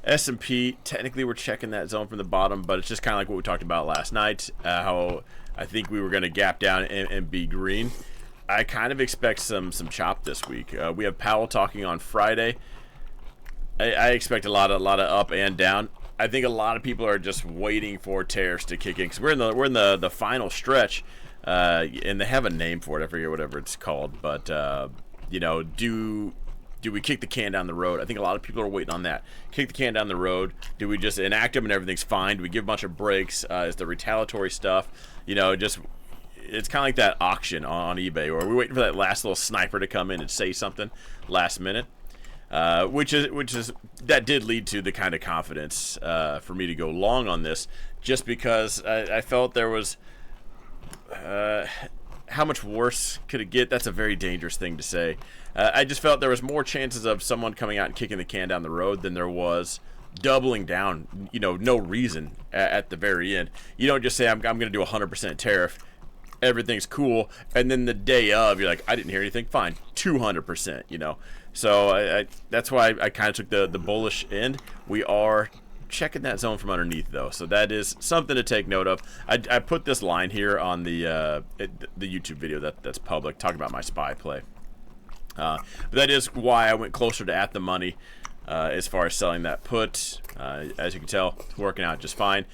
S&P, technically we're checking that zone from the bottom, but it's just kind of like what we talked about last night, how I think we were going to gap down and be green. I kind of expect some chop this week. We have Powell talking on Friday. I expect a lot of up and down. I think a lot of people are just waiting for tariffs to kick in because we're in the final stretch, and they have a name for it. I forget whatever it's called, but you know, do we kick the can down the road? I think a lot of people are waiting on that. Kick the can down the road. Do we just enact them and everything's fine? Do we give a bunch of breaks? Is the retaliatory stuff, you know, just it's kind of like that auction on eBay where we're waiting for that last little sniper to come in and say something last minute. Which is that did lead to the kind of confidence for me to go long on this, just because I felt there was how much worse could it get? That's a very dangerous thing to say. I just felt there was more chances of someone coming out and kicking the can down the road than there was doubling down, you know, no reason at the very end. You don't just say I'm going to do 100% tariff. Everything's cool, and then the day of, you're like, I didn't hear anything. Fine, 200%, you know. So I that's why I kind of took the bullish end. We are checking that zone from underneath, though, so that is something to take note of. I put this line here on the YouTube video that's public, talking about my SPY play. But that is why I went closer to at the money as far as selling that put. As you can tell, it's working out just fine.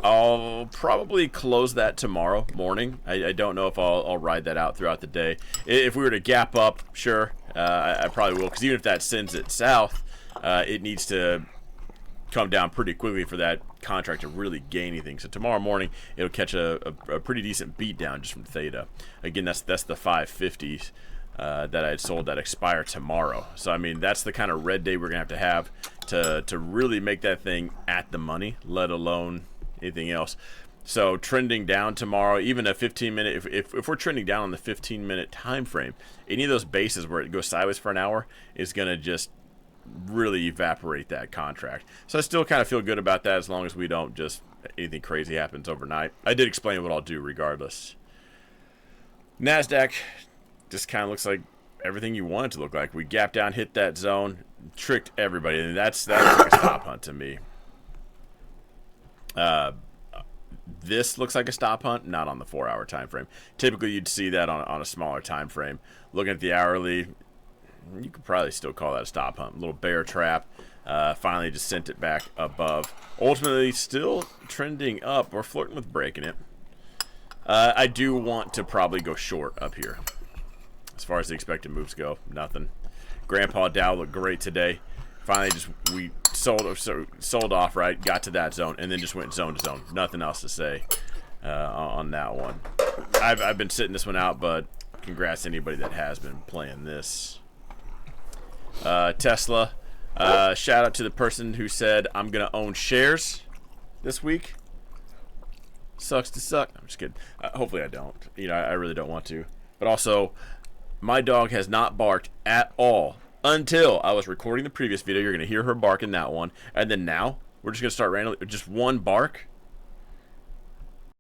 I'll probably close that tomorrow morning. I don't know if I'll ride that out throughout the day. If we were to gap up, sure, I probably will, because even if that sends it south, it needs to come down pretty quickly for that contract to really gain anything. So tomorrow morning, it'll catch a pretty decent beat down just from theta. Again, that's the 550s that I had sold that expire tomorrow. So I mean, that's the kind of red day we're gonna have to really make that thing at the money, let alone anything else. So trending down tomorrow, even a 15-minute, if we're trending down on the 15-minute time frame, any of those bases where it goes sideways for an hour is going to just really evaporate that contract. So I still kind of feel good about that, as long as we don't just anything crazy happens overnight. I did explain what I'll do regardless. NASDAQ just kind of looks like everything you want it to look like. We gapped down, hit that zone, tricked everybody, and that's like a stop hunt to me. This looks like a stop hunt, not on the 4-hour time frame. Typically, you'd see that on a smaller time frame. Looking at the hourly, you could probably still call that a stop hunt. A little bear trap. Finally, just sent it back above. Ultimately, still trending up. We're flirting with breaking it. I do want to probably go short up here. As far as the expected moves go, nothing. Grandpa Dow looked great today. Finally, we sold off, right? Got to that zone, and then just went zone to zone. Nothing else to say on that one. I've been sitting this one out, but congrats to anybody that has been playing this. Tesla. Shout out to the person who said, I'm going to own shares this week. Sucks to suck. I'm just kidding. Hopefully I don't. You know, I really don't want to. But also, my dog has not barked at all until I was recording the previous video. You're going to hear her bark in that one. And then now, we're just going to start randomly. Just one bark.